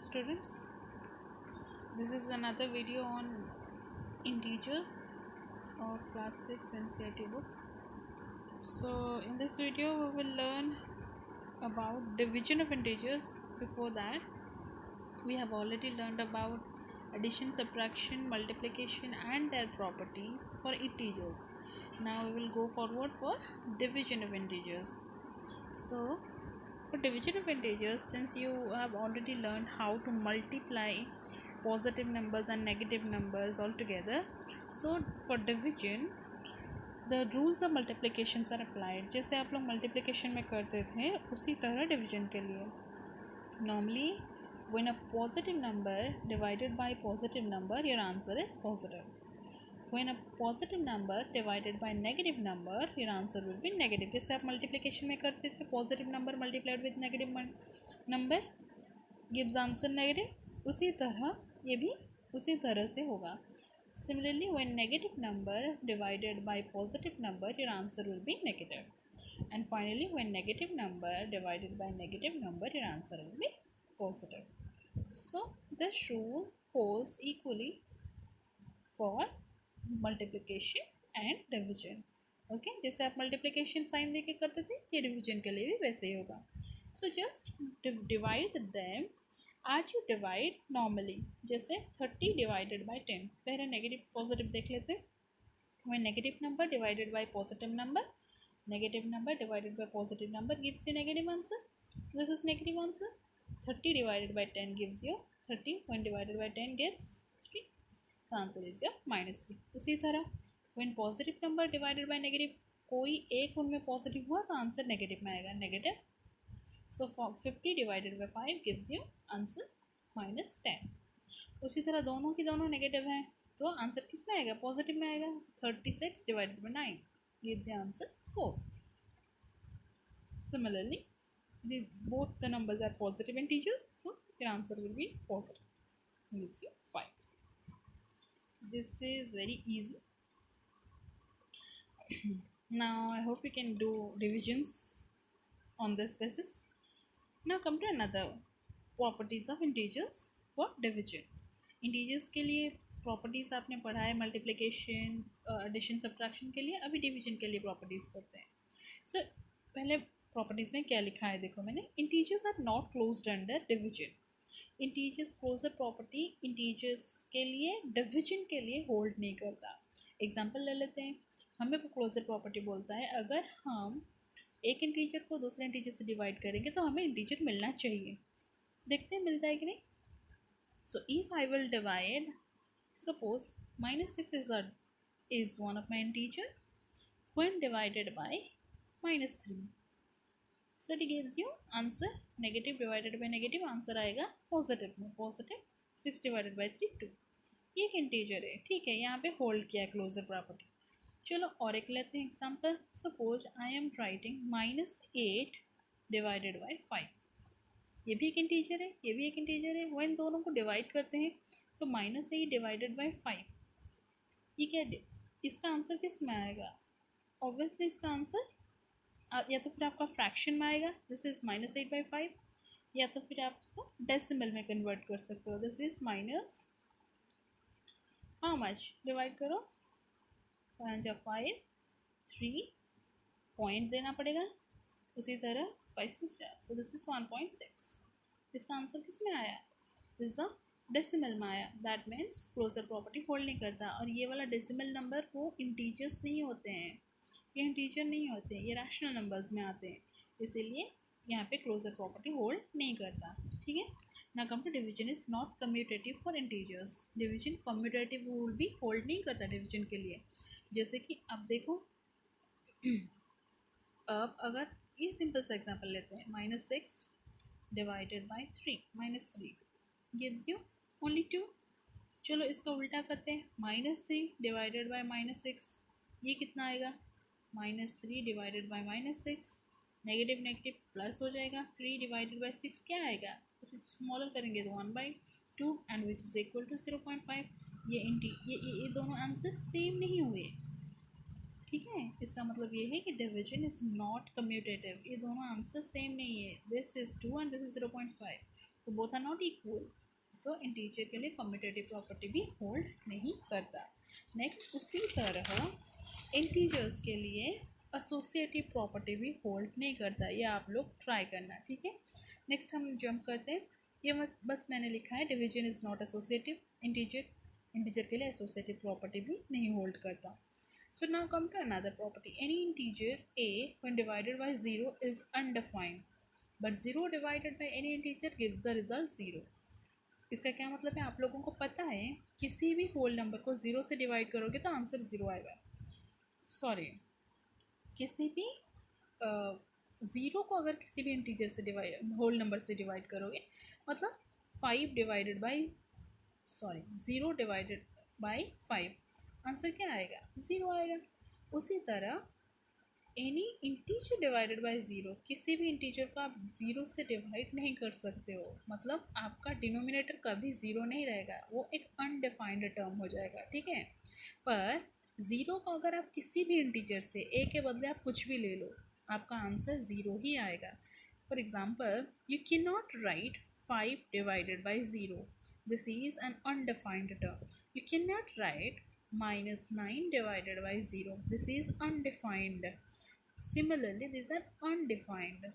students, this is another video on integers of class 6 NCERT book. So in this video we will learn about division of integers. Before that we have already learned about addition, subtraction, multiplication and their properties for integers. Now we will go forward for division of integers. So for division of integers, since you have already learned how to multiply positive numbers and negative numbers all together, so for division the rules of multiplication are applied. जैसे आप लोग multiplication में करते थे उसी तरह division के लिए. Normally when a positive number divided by positive number, your answer is positive. When a positive number divided by negative number, your answer will be negative. जैसे आप multiplication में करते थे positive number multiplied with negative number gives answer negative, उसी तरह ये भी उसी तरह से होगा. Similarly, when negative number divided by positive number, your answer will be negative. And finally, when negative number divided by negative number, your answer will be positive. So this rule holds equally for multiplication and division. Okay, जैसे आप multiplication sign देके करते थे ये division के लिए भी वैसे ही होगा. So just divide them as you divide normally. जैसे 30 divided by 10. पहले negative positive देख लेते. When negative number divided by positive number, negative number divided by positive number gives you negative answer. So this is negative answer. 30 divided by 10 gives you 30. When divided by 10 gives 3. So answer is your -3. उसी तरह when positive number divided by negative, कोई एक उनमें positive हुआ तो answer negative में आएगा, negative. So 50 divided by 5 gives you answer -10. उसी तरह दोनों की दोनों नेगेटिव हैं तो आंसर किस में आएगा, पॉजिटिव में आएगा. So 36 divided by 9 gives you answer 4. Similarly, both the numbers are positive integers, so your answer will be positive. Gives you 5. This is very easy. Now I hope you can do divisions on this basis. Now come to another properties of integers for division. Integers के लिए properties आपने पढ़ा है multiplication, addition, subtraction के लिए. अभी division के लिए properties पढ़ते हैं. So पहले properties में क्या लिखा है देखो मैंने. Integers are not closed under division. Integers closure property integers के लिए division के लिए hold नहीं करता. Example ले लेते हैं. हमें क्लोजर प्रॉपर्टी बोलता है अगर हम एक इंटीजर को दूसरे इंटीजर से डिवाइड करेंगे तो हमें इंटीजर मिलना चाहिए. देखते हैं मिलता है कि नहीं. So if I will divide, suppose -6 is one of my integer when divided by -3. So it gives you answer negative divided by negative, answer आएगा पॉजिटिव में. Positive 6 divided by 3 2. ये एक इंटीजर है, ठीक है. यहाँ पे होल्ड किया है क्लोजर प्रॉपर्टी. चलो और एक लेते हैं example. Suppose I am writing -8 divided by 5. ये भी एक इंटीजर है, ये भी एक इंटीजर है. वो इन दोनों को डिवाइड करते हैं तो -8 डिवाइडेड बाई 5. ये क्या, इसका आंसर किस में आएगा. ऑब्वियसली इसका आंसर या तो फिर आपका फ्रैक्शन में आएगा, दिस इज़ -8/5, या तो फिर आप इसको डेसिमल में कन्वर्ट कर सकते हो. This is minus how much, divide करो 5 3 पॉइंट देना पड़ेगा. उसी तरह 5 6 4. So this is 1.6. इसका आंसर किस में आया, दिस द डेसिमल में आया. That means closure property hold नहीं करता. और ये वाला डेसिमल नंबर वो इंटीजर्स नहीं होते हैं, ये इंटीजर नहीं होते हैं, ये रैशनल नंबर्स में आते हैं. इसीलिए यहाँ पे क्लोजर प्रॉपर्टी होल्ड नहीं करता. ठीक है. ना come to division is not commutative for integers. Division commutative rule भी होल्ड नहीं करता डिवीजन के लिए. जैसे कि अब देखो, अब अगर ये सिंपल सा एग्जांपल लेते हैं, -6 divided by 3, -3 gives you only 2. चलो इसका उल्टा करते हैं, -3 डिवाइडेड बाय -6, ये कितना आएगा, -3 divided by -6. Negative negative plus हो जाएगा. 3 डिवाइडेड बाय 6 क्या आएगा, उसे स्मॉलर करेंगे तो 1/2 and which is equal to 0.5. ये दोनों आंसर सेम नहीं हुए. ठीक है. इसका मतलब ये है कि डिवीजन इज़ नॉट कम्यूटेटिव. ये दोनों आंसर सेम नहीं है. This is 2 and this is 0.5. तो both are not equal, so integer के लिए कम्यूटेटिव प्रॉपर्टी भी होल्ड नहीं करता। नेक्स्ट उसी तरह इंटीजर्स के लिए एसोसिएटिव प्रॉपर्टी भी होल्ड नहीं करता, ये आप लोग ट्राई करना, ठीक है। नेक्स्ट हम जंप करते हैं, ये बस मैंने लिखा है division is not associative, integer के लिए एसोसिएटिव प्रॉपर्टी भी नहीं होल्ड करता। So now come to another property, any integer a when divided by 0 is undefined but 0 divided by any integer gives the result 0। इसका क्या मतलब है, आप लोगों को पता है किसी भी होल नंबर को 0 से डिवाइड करोगे तो आंसर 0 आएगा। सॉरी, किसी भी ज़ीरो को अगर किसी भी इंटीजर से डिवाइड होल नंबर से डिवाइड करोगे, मतलब 5 divided by 0 divided by 5, answer क्या आएगा, 0 आएगा। उसी तरह any integer divided by zero, किसी भी इंटीजर को आप ज़ीरो से डिवाइड नहीं कर सकते हो, मतलब आपका डिनोमिनेटर कभी ज़ीरो नहीं रहेगा, वो एक अनडिफाइंड टर्म हो जाएगा, ठीक है। पर ज़ीरो को अगर आप किसी भी इंटीजर से, ए के बदले आप कुछ भी ले लो, आपका आंसर ज़ीरो ही आएगा। For example, you can not right 5 divided by zero, this is an undefined term. You can not right -9 divided by 0, this is undefined. Similarly, these are undefined.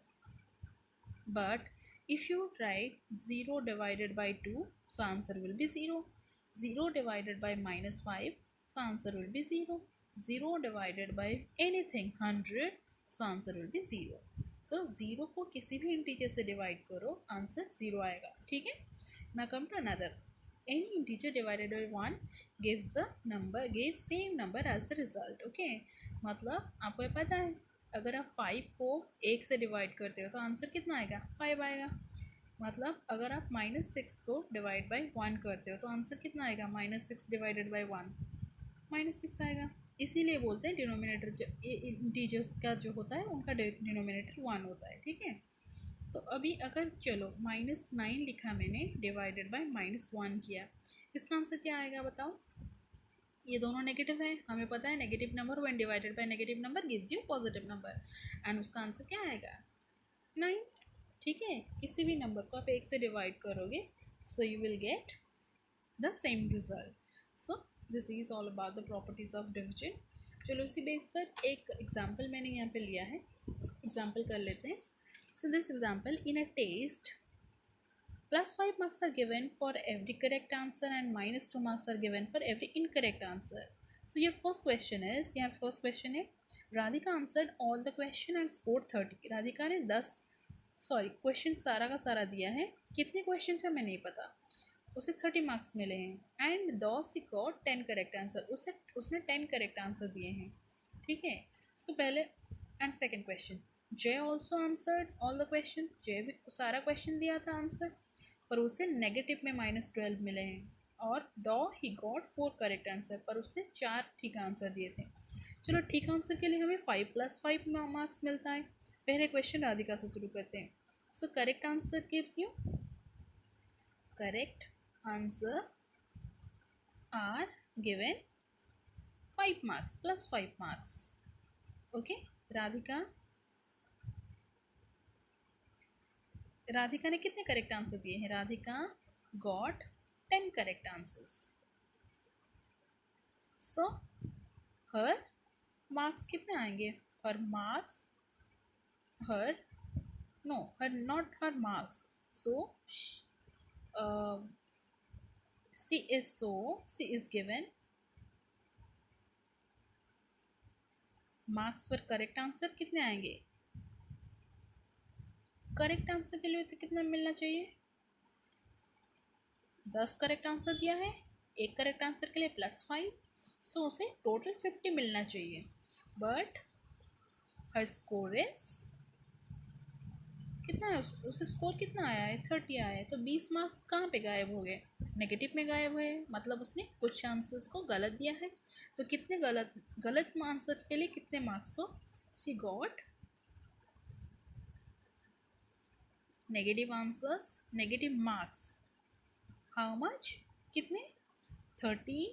But if you write 0 divided by 2, so answer will be 0. 0 divided by -5, so answer will be 0. 0 divided by anything 100, so answer will be 0. तो 0 को किसी भी integer से divide करो, answer 0 आएगा, ठीक है। Now come to another. Any integer divided by 1 gives same number as the result, okay। मतलब आपको ये पता है, अगर आप 5 को 1 से डिवाइड करते हो तो आंसर कितना आएगा, 5 आएगा। मतलब अगर आप -6 को डिवाइड बाई 1 करते हो तो आंसर कितना आएगा, -6 डिवाइडेड बाई 1, -6 आएगा। इसीलिए बोलते हैं डिनोमिनेटर इंटीजर्स का जो होता है उनका डिनोमिनेटर 1 होता है, ठीक है। तो अभी अगर चलो -9 लिखा मैंने डिवाइडेड बाय -1 किया, इसका आंसर क्या आएगा बताओ। ये दोनों नेगेटिव है, हमें पता है negative number when divided by negative number gives you positive number, and उसका आंसर क्या आएगा, 9, ठीक है। किसी भी नंबर को आप 1 से डिवाइड करोगे, so you will get the same result. So this is all about the properties of division. चलो उसी बेस पर एक एग्जाम्पल मैंने यहाँ पे लिया है, एग्जाम्पल कर लेते हैं। So this example, in a test, +5 marks are given for every correct answer and -2 marks are given for every incorrect answer. So your first question is, है Radhika answered all the question and scored 30। Radhika ने question सारा का सारा दिया है, कितने question है हमें नहीं पता, उसे 30 मार्क्स मिले हैं। एंड दो सी गॉट 10 करेक्ट आंसर, उसने 10 करेक्ट आंसर दिए हैं, ठीक है। सो पहले एंड सेकेंड क्वेश्चन, जय also answered all the question, जय भी सारा क्वेश्चन दिया था आंसर, पर उसे नेगेटिव में -12 मिले हैं। और दो ही गॉट 4 करेक्ट आंसर, पर उसने 4 ठीक आंसर दिए थे। चलो ठीक आंसर के लिए हमें 5 + 5 मार्क्स मिलता है। पहले क्वेश्चन राधिका से शुरू करते हैं। So correct answer gives you, correct answer are given 5 marks +5 marks, okay। Radhika ने कितने करेक्ट आंसर दिए हैं, राधिका गॉट 10 करेक्ट आंसर्स। सो हर मार्क्स कितने आएंगे, हर marks her not her marks, so she is given marks for correct answer कितने आएंगे, correct answer के लिए तो कितना मिलना चाहिए, 10 करेक्ट आंसर दिया है, एक करेक्ट आंसर के लिए +5, सो उसे टोटल 50 मिलना चाहिए। बट हर स्कोर इज कितना है, उसे स्कोर कितना आया है, 30 आया है। तो 20 मार्क्स कहाँ पे गायब हो गए, नेगेटिव में गायब हुए, मतलब उसने कुछ आंसर्स को गलत दिया है। तो कितने गलत आंसर के लिए कितने मार्क्स, तो she got negative answers, negative marks, how much, कितने, 30,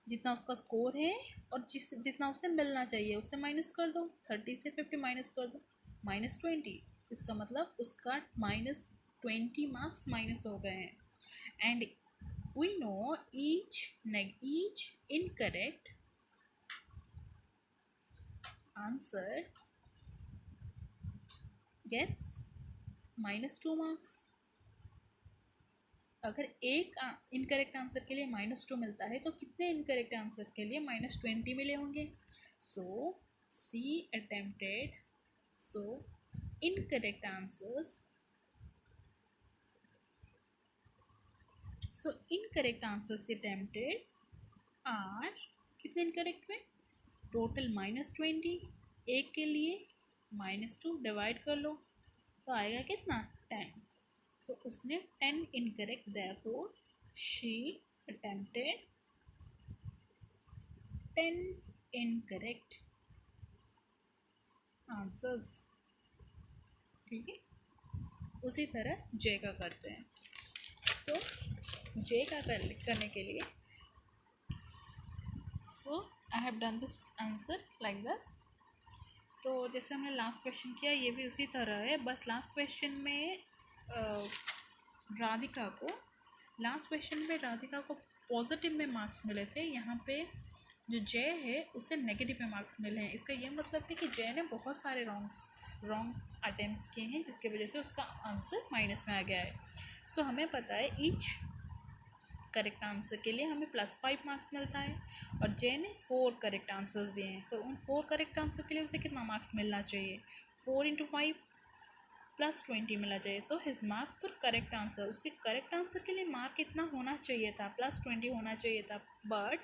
जितना उसका स्कोर है और जितना उसे मिलना चाहिए उसे माइनस कर दो, 30 से 50 माइनस कर दो, -20। इसका मतलब उसका 20 मार्क्स माइनस हो गए हैं. And we know each incorrect answer gets -2 marks. अगर एक इनकरेक्ट आंसर के लिए -2 मिलता है तो कितने इनकरेक्ट आंसर के लिए -20 मिले होंगे. So C attempted, so incorrect answers, so incorrect answers attempted are, कितने इनकरेक्ट में, टोटल -20. एक के लिए -2 डिवाइड कर लो तो आएगा कितना, 10. सो उसने 10 incorrect, therefore she attempted 10 incorrect answers. ठीक है. उसी तरह जे का करते हैं. सो जे का करने के लिए, so I have done this answer like this. तो जैसे हमने लास्ट क्वेश्चन किया, ये भी उसी तरह है. बस लास्ट क्वेश्चन में राधिका को पॉजिटिव में मार्क्स मिले थे. यहाँ पे जो जय है उसे नेगेटिव में मार्क्स मिले हैं. इसका ये मतलब है कि जय ने बहुत सारे रॉन्ग अटेम्प्ट्स किए हैं, जिसकी वजह से उसका आंसर माइनस में आ गया है. सो हमें पता है ईच करेक्ट आंसर के लिए हमें +5 मार्क्स मिलता है. और जय ने 4 करेक्ट आंसर्स दिए हैं, तो उन 4 करेक्ट आंसर के लिए उसे कितना मार्क्स मिलना चाहिए, 4 × 5 +20 मिलना चाहिए. सो हिज मार्क्स पर करेक्ट आंसर, उसके करेक्ट आंसर के लिए मार्क कितना होना चाहिए था, +20 होना चाहिए था. बट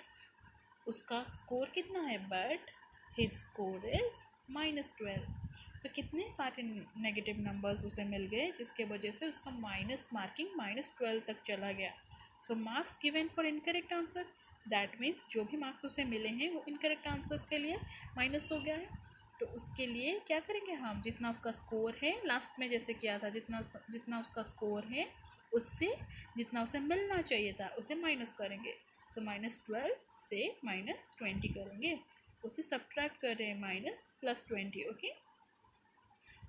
उसका स्कोर कितना है, बट हिज स्कोर इज़ -12. तो कितने सारे नेगेटिव नंबर्स उसे मिल गए, जिसके वजह से उसका मार्किंग -12 तक चला गया. So marks given for incorrect answer, that means जो भी मार्क्स उसे मिले हैं वो इनकरेक्ट आंसर्स के लिए माइनस हो गया है. तो उसके लिए क्या करेंगे हम, जितना उसका स्कोर है लास्ट में जैसे किया था, जितना उसका स्कोर है उससे जितना उसे मिलना चाहिए था उसे माइनस करेंगे. सो -12 से -20 करेंगे, उसे सब्ट्रैक्ट कर रहे हैं -+20. ओके.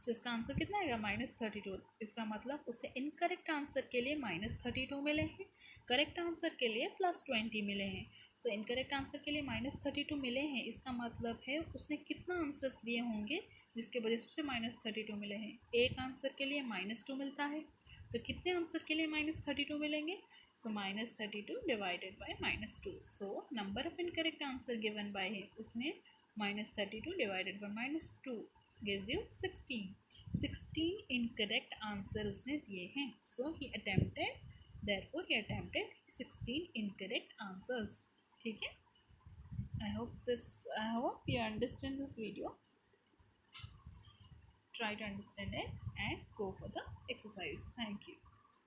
सो इसका आंसर कितना आएगा, -32. इसका मतलब उसे इनकरेक्ट आंसर के लिए -32 मिले हैं, करेक्ट आंसर के लिए +20 मिले हैं. सो इनकरेक्ट आंसर के लिए -32 मिले हैं. इसका मतलब है उसने कितना आंसर्स दिए होंगे जिसके वजह से उसे -32 मिले हैं. एक आंसर के लिए -2 मिलता है, तो कितने आंसर के लिए -32 मिलेंगे. सो -32 divided by -2. So number of incorrect answer given by him, उसने -32 divided by -2 gives you 16 incorrect answer उसने दिए हैं. सो ही attempted 16 इनकरेक्ट आंसर्स. ठीक है. I hope you understand this video. Try to understand it and go for the exercise. Thank you.